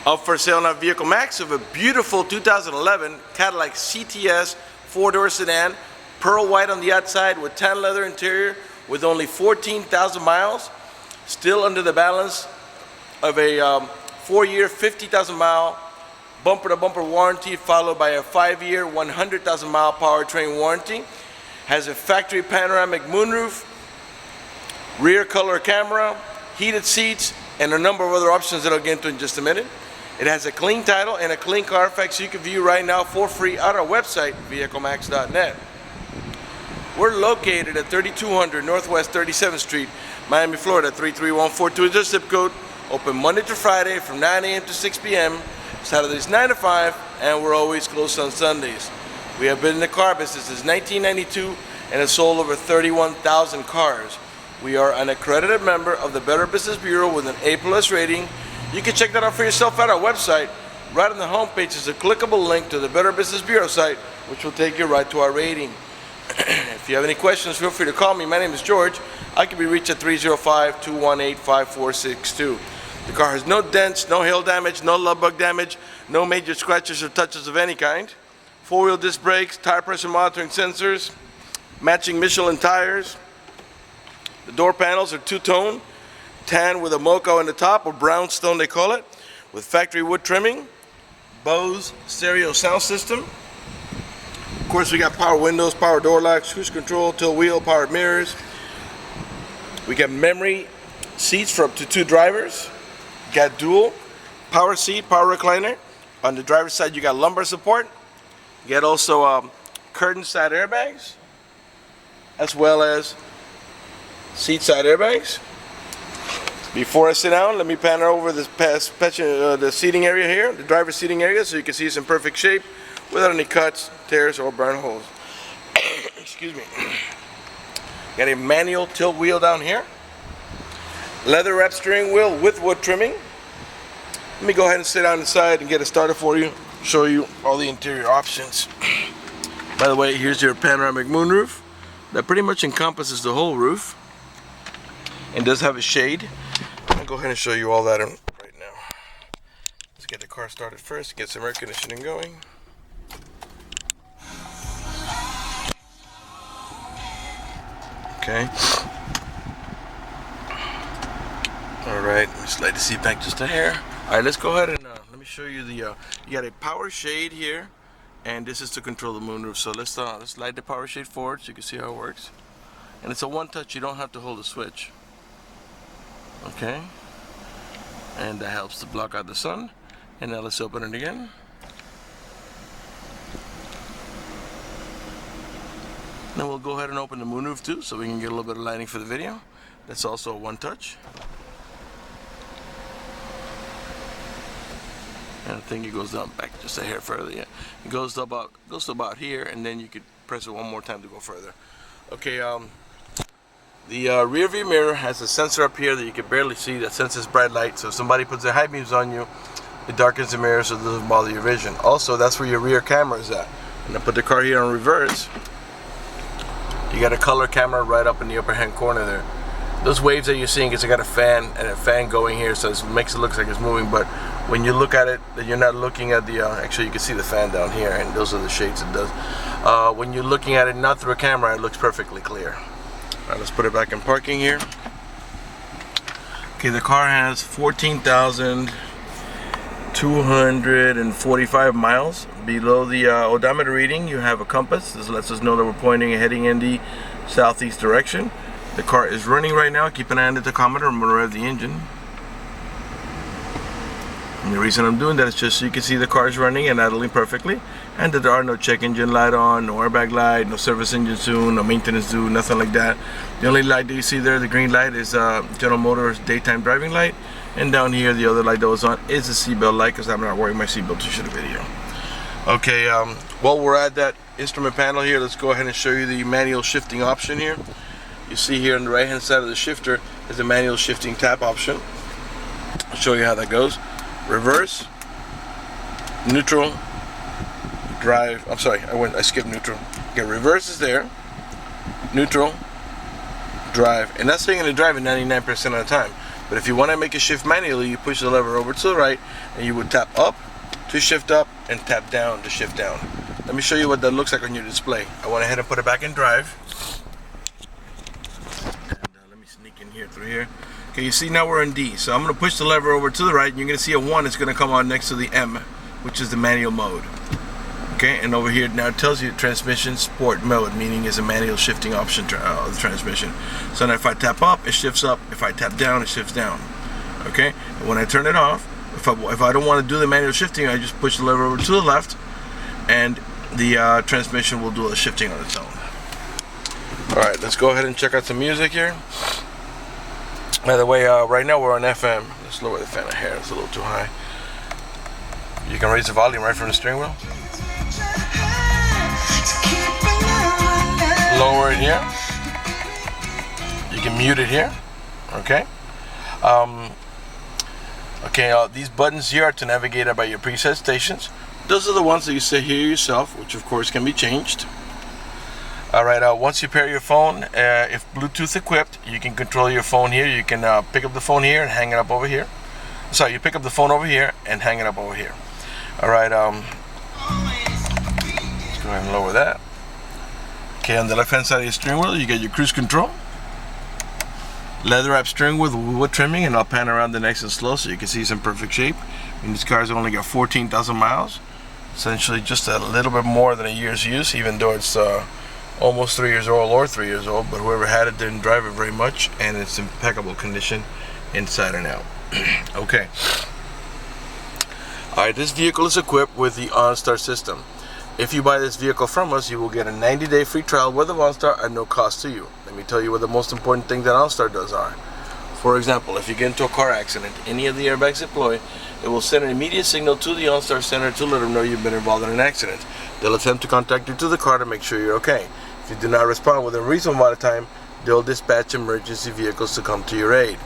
Up for sale on Vehiclemax of a beautiful 2011 Cadillac CTS 4-door sedan, pearl white on the outside with tan leather interior with only 14,000 miles, still under the balance of a 4-year 50,000 mile bumper to bumper warranty, followed by a 5-year 100,000 mile powertrain warranty. Has a factory panoramic moonroof, rear color camera, heated seats, and a number of other options that I'll get into in just a minute. It has a clean title and a clean Carfax you can view right now for free at our website, vehiclemax.net. We're located at 3200 Northwest 37th Street, Miami, Florida 33142 is the zip code. Open Monday to Friday from 9 a.m. to 6 p.m. Saturdays 9 to 5, and we're always closed on Sundays. We have been in the car business since 1992 and have sold over 31,000 cars. We are an accredited member of the Better Business Bureau with an A+ rating. You can check that out for yourself at our website. Right on the homepage is a clickable link to the Better Business Bureau site, which will take you right to our rating. If you have any questions, feel free to call me. My name is George. I can be reached at 305-218-5462. The car has no dents, no hail damage, no love bug damage, no major scratches or touches of any kind. 4-wheel disc brakes, tire pressure monitoring sensors, matching Michelin tires. The door panels are two-tone, tan with a mocha on the top, or brownstone they call it, with factory wood trimming, Bose stereo sound system. Of course, we got power windows, power door locks, cruise control, tilt wheel, powered mirrors. We got memory seats for up to 2 drivers. Got dual power seat, power recliner. On the driver's side, you got lumbar support. You got also curtain side airbags, as well as seat side airbags. Before I sit down, let me pan over this the seating area here, the driver's seating area, so you can see it's in perfect shape without any cuts, tears, or burn holes. Excuse me. Got a manual tilt wheel down here. Leather wrap steering wheel with wood trimming. Let me go ahead and sit down inside and get it started for you, show you all the interior options. By the way, here's your panoramic moonroof that pretty much encompasses the whole roof and does have a shade. I'll go ahead and show you all that right now. Let's get the car started first, get some air conditioning going. Okay. Alright, let me slide the seat back just a hair. Alright, let's go ahead and let me show you the you got a power shade here, and this is to control the moonroof. So let's slide the power shade forward so you can see how it works. And it's a one touch, you don't have to hold the switch. Okay, and that helps to block out the sun. And now let's open it again. Then we'll go ahead and open the moonroof too, so we can get a little bit of lighting for the video. That's also a one touch. And I think it goes down back just a hair further. Yeah, it goes to about here, and then you could press it one more time to go further. Okay, the rear view mirror has a sensor up here that you can barely see that senses bright light. So if somebody puts their high beams on you, it darkens the mirror so it doesn't bother your vision. Also, that's where your rear camera is at. And I put the car here on reverse. You got a color camera right up in the upper hand corner there. Those waves that you're seeing is I got a fan and a fan going here, so it makes it look like it's moving. But when you look at it, you're not looking at the. Actually, you can see the fan down here, and those are the shades it does. When you're looking at it not through a camera, it looks perfectly clear. All right, let's put it back in parking here. Okay, the car has 14,245 miles. Below the odometer reading, you have a compass. This lets us know that we're pointing and heading in the southeast direction. The car is running right now. Keep an eye on the tachometer. I'm going to rev the engine. And the reason I'm doing that is just so you can see the car is running and idling perfectly, and that there are no check engine light on, no airbag light, no service engine soon, no maintenance due, nothing like that. The only light that you see there, the green light, is General Motors daytime driving light, and down here the other light that was on is the seatbelt light, because I'm not wearing my seatbelt to shoot a video. Okay, while we're at that instrument panel here, let's go ahead and show you the manual shifting option here. You see here on the right hand side of the shifter is the manual shifting tap option. I'll show you how that goes. Reverse, neutral, drive. I'm sorry, I skipped neutral. Okay, reverse is there, neutral, drive, and that's how you're going to drive it 99% of the time. But if you want to make a shift manually, you push the lever over to the right, and you would tap up to shift up and tap down to shift down. Let me show you what that looks like on your display. I went ahead and put it back in drive. And let me sneak in here through here. Okay, you see now we're in D. So I'm going to push the lever over to the right, and you're going to see a 1 is going to come on next to the M, which is the manual mode. Okay, and over here now it tells you transmission sport mode, meaning is a manual shifting option of the transmission. So now if I tap up, it shifts up. If I tap down, it shifts down. Okay, and when I turn it off, if I don't want to do the manual shifting, I just push the lever over to the left, and the transmission will do a shifting on its own. Alright, let's go ahead and check out some music here. By the way, right now we're on FM. Let's lower the fan of hair, it's a little too high. You can raise the volume right from the steering wheel. Lower it here. You can mute it here. Okay. These buttons here are to navigate about your preset stations. Those are the ones that you set here yourself, which of course can be changed. Alright, once you pair your phone, if Bluetooth equipped, you can control your phone here. You can pick up the phone here and hang it up over here. Sorry, you pick up the phone over here and hang it up over here. Alright, let's go ahead and lower that. Okay, on the left hand side of your steering wheel, you get your cruise control. Leather wrap steering wheel with wood trimming, and I'll pan around the nice and slow so you can see it's in perfect shape. And these cars only got 14,000 miles. Essentially just a little bit more than a year's use, even though it's almost 3 years old or 3 years old, but whoever had it didn't drive it very much, and it's impeccable condition inside and out. Okay. Alright, this vehicle is equipped with the OnStar system. If you buy this vehicle from us, you will get a 90-day free trial with OnStar at no cost to you. Let me tell you what the most important thing that OnStar does are. For example, if you get into a car accident, any of the airbags deploy, it will send an immediate signal to the OnStar center to let them know you've been involved in an accident. They'll attempt to contact you to the car to make sure you're okay. If you do not respond within a reasonable amount of time, they'll dispatch emergency vehicles to come to your aid.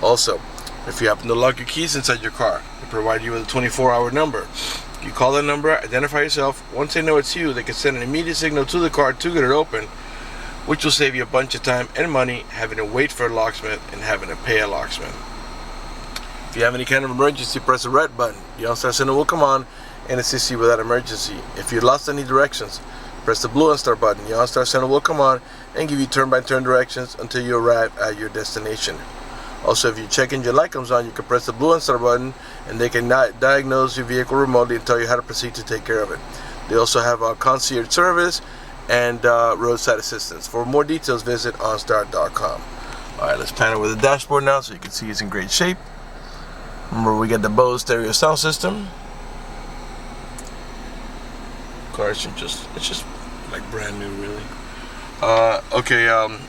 Also, if you happen to lock your keys inside your car, they provide you with a 24-hour number. You call that number, identify yourself. Once they know it's you, they can send an immediate signal to the car to get it open, which will save you a bunch of time and money having to wait for a locksmith and having to pay a locksmith. If you have any kind of emergency, press the red button. The OnStar center will come on and assist you with that emergency. If you lost any directions, press the blue OnStar button. The OnStar center will come on and give you turn-by-turn directions until you arrive at your destination. Also, if your check engine light comes on, you can press the blue OnStar button, and they can diagnose your vehicle remotely and tell you how to proceed to take care of it. They also have a concierge service and roadside assistance. For more details, visit OnStar.com. Alright, let's pan it with the dashboard now so you can see it's in great shape. Remember, we got the Bose stereo sound system. Cars are it's just like brand new, really.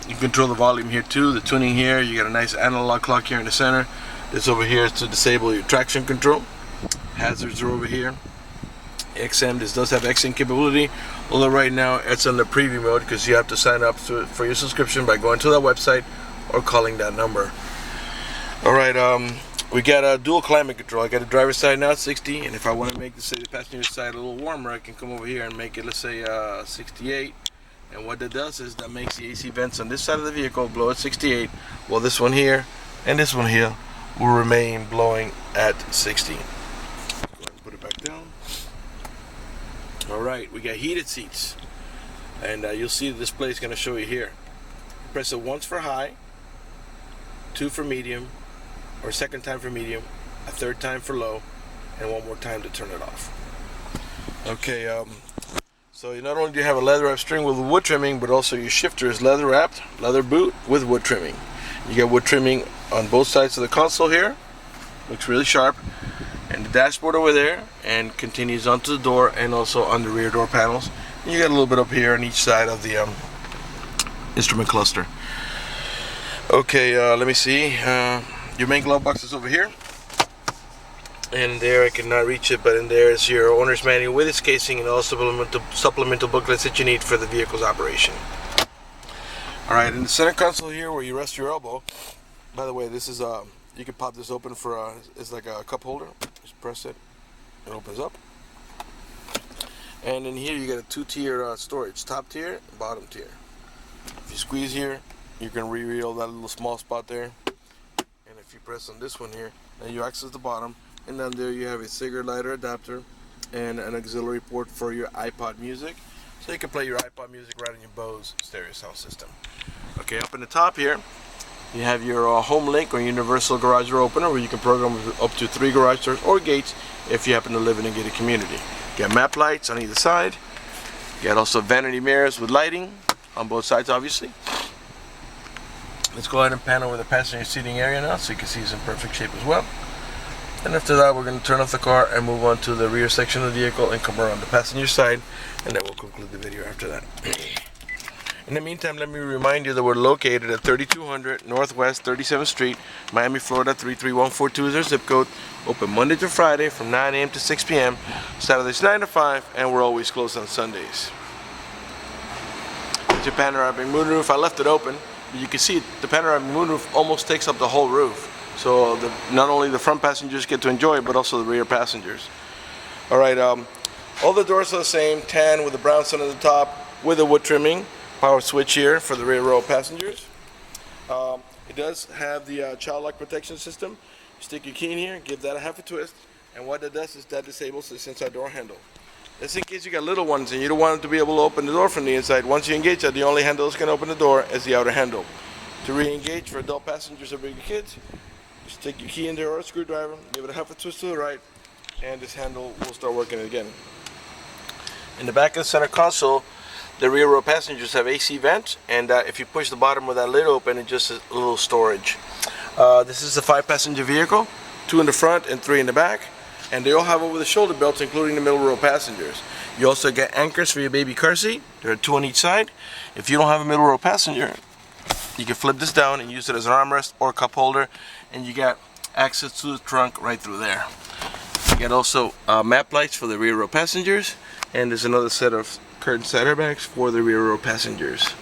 You control the volume here too, the tuning here. You got a nice analog clock here in the center. This over here is to disable your traction control. Hazards are over here. XM, this does have XM capability, although right now it's on the preview mode because you have to sign up for your subscription by going to that website or calling that number. Alright, we got a dual climate control. I got the driver's side now at 60, and if I want to make the passenger side a little warmer, I can come over here and make it, let's say, 68. And what that does is that makes the AC vents on this side of the vehicle blow at 68, while this one here and this one here will remain blowing at 60. Go ahead and put it back down. Alright, we got heated seats, and you'll see the display is going to show you here. Press it once for high, 2 for medium, or second time for medium, a third time for low, and one more time to turn it off. Okay, so you not only do you have a leather wrap steering with wood trimming, but also your shifter is leather wrapped, leather boot with wood trimming. You get wood trimming on both sides of the console here, looks really sharp, and the dashboard over there, and continues onto the door and also on the rear door panels. And you got a little bit up here on each side of the instrument cluster. Okay, let me see. Your main glove box is over here. And there, I cannot reach it, but in there is your owner's manual with its casing and all supplemental booklets that you need for the vehicle's operation. Alright, in the center console here where you rest your elbow, by the way, this is you can pop this open for it's like a cup holder. Just press it, it opens up. And in here you got a 2-tier storage, top tier, bottom tier. If you squeeze here, you can reveal that little small spot there. And if If you press on this one here, then you access the bottom, and then there you have a cigarette lighter adapter and an auxiliary port for your iPod music, so you can play your iPod music right on your Bose stereo sound system. Okay, up in the top here you have your home link or universal garage door opener, where you can program up to 3 garage doors or gates if you happen to live in a gated community. You got map lights on either side. You got also vanity mirrors with lighting on both sides, obviously. Let's go ahead and pan over the passenger seating area now so you can see it's in perfect shape as well. And after that, we're going to turn off the car and move on to the rear section of the vehicle and come around the passenger side, and then we'll conclude the video after that. In the meantime, let me remind you that we're located at 3200 Northwest 37th Street, Miami, Florida 33142 is our zip code. Open Monday to Friday from 9 a.m. to 6 p.m. Saturdays 9 to 5, and we're always closed on Sundays. It's your panoramic moonroof. I left it open, but you can see the panoramic moonroof almost takes up the whole roof. So not only the front passengers get to enjoy it, but also the rear passengers. All right, all the doors are the same, tan with the brown sun at the top with a wood trimming. Power switch here for the rear row passengers. It does have the child lock protection system. You stick your key in here, give that a half a twist, and what that does is that disables this inside door handle. That's in case you got little ones and you don't want them to be able to open the door from the inside. Once you engage that, the only handle that's going to open the door is the outer handle. To re-engage for adult passengers or bigger kids, you stick your key in there or a screwdriver, give it a half a twist to the right, and this handle will start working again. In the back of the center console, the rear row passengers have AC vents, and if you push the bottom of that lid open, it's just a little storage. This is a 5-passenger vehicle, 2 in the front and 3 in the back, and they all have over-the-shoulder belts, including the middle row passengers. You also get anchors for your baby car seat. There are 2 on each side. If you don't have a middle row passenger, you can flip this down and use it as an armrest or cup holder, and you got access to the trunk right through there. You get also map lights for the rear row passengers, and there's another set of curtain side airbags for the rear row passengers.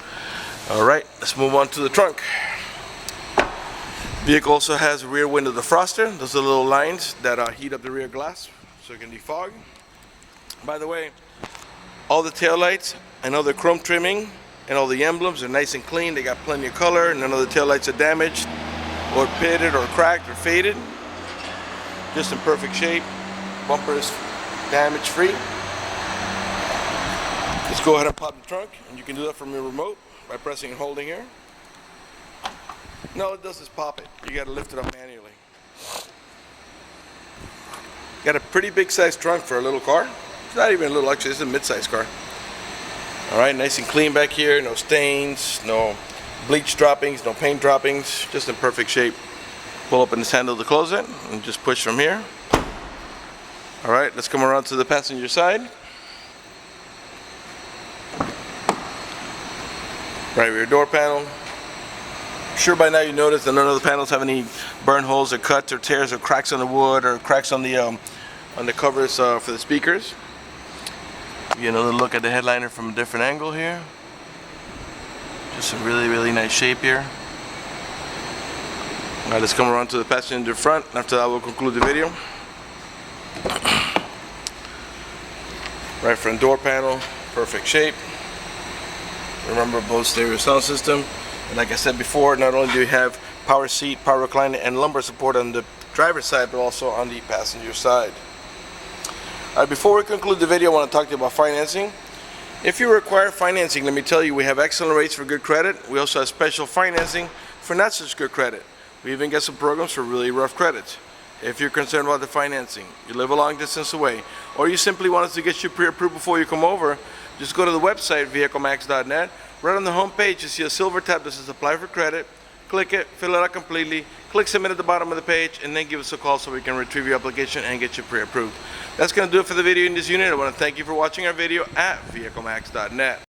Alright, let's move on to the trunk. Vehicle also has a rear window defroster. Those are little lines that heat up the rear glass so it can defog. By the way, all the tail lights and all the chrome trimming and all the emblems are nice and clean. They got plenty of color. None of the tail lights are damaged or pitted or cracked or faded. Just in perfect shape. Bumper is damage free. Let's go ahead and pop the trunk, and you can do that from your remote by pressing and holding here. No, it does is pop it. You got to lift it up manually. Got a pretty big size trunk for a little car. It's not even a little, actually, it's a mid-size car. Alright, nice and clean back here. No stains, no bleach droppings, no paint droppings. Just in perfect shape. Pull open this handle to close it, and just push from here. Alright, let's come around to the passenger side. Right rear door panel. I'm sure by now you noticed that none of the panels have any burn holes or cuts or tears or cracks on the wood or cracks on the covers for the speakers. You get another look at the headliner from a different angle here. Just a really nice shape here. Alright, let's come around to the passenger front. After that, we'll conclude the video. Right front door panel, perfect shape. Remember, Bose stereo sound system. And like I said before, not only do you have power seat, power recliner, and lumbar support on the driver's side, but also on the passenger side. Alright, before we conclude the video, I want to talk to you about financing. If you require financing, let me tell you, we have excellent rates for good credit. We also have special financing for not such good credit. We even get some programs for really rough credits. If you're concerned about the financing, you live a long distance away, or you simply want us to get you pre-approved before you come over, just go to the website, vehiclemax.net. Right on the home page, you see a silver tab that says Apply for Credit. Click it, fill it out completely, click Submit at the bottom of the page, and then give us a call so we can retrieve your application and get you pre-approved. That's going to do it for the video in this unit. I want to thank you for watching our video at vehiclemax.net.